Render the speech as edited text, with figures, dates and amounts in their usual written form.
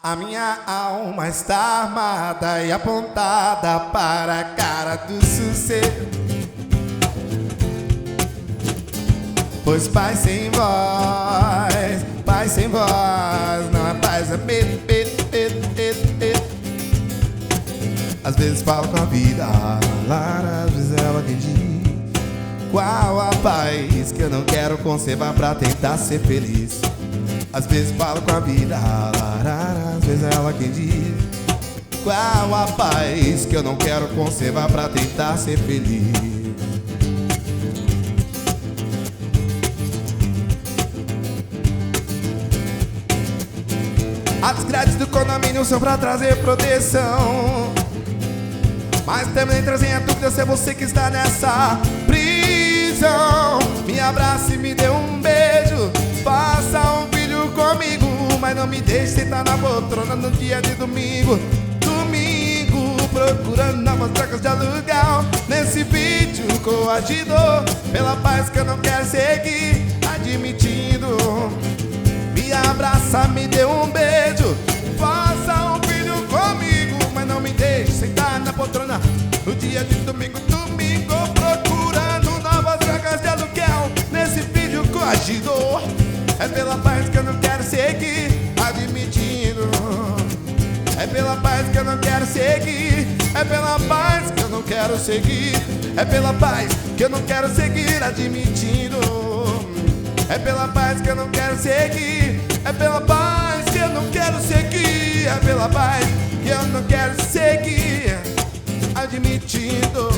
A minha alma está armada e apontada para a cara do sossego. Pois paz sem voz, paz sem voz, não é paz, é medo, medo, medo, medo, medo. Às vezes falo com a vida, às vezes ela que diz qual a paz que eu não quero conservar pra tentar ser feliz. Às vezes falo com a vida, às vezes ela quem diz qual a paz que eu não quero conservar pra tentar ser feliz. As grades do condomínio são pra trazer proteção, mas também trazem a dúvida se é você que está nessa prisão. Me abrace e me dê um beijo, faça um vídeo comigo, mas não me deixe sentar na poltrona no dia de domingo. Domingo, procurando novas trocas de aluguel. Nesse vídeo coagidor, pela paz que eu não quero seguir, admitindo. Me abraça, me dê um beijo, faça um vídeo comigo, mas não me deixe sentar na poltrona no dia de domingo. Domingo, procurando novas trocas de aluguel. Nesse vídeo coagidor, é pela paz que eu não quero seguir, admitindo. É pela paz que eu não quero seguir, é pela paz que eu não quero seguir, é pela paz que eu não quero seguir, admitindo. É pela paz que eu não quero seguir, é pela paz que eu não quero seguir, é pela paz que eu não quero seguir, admitindo.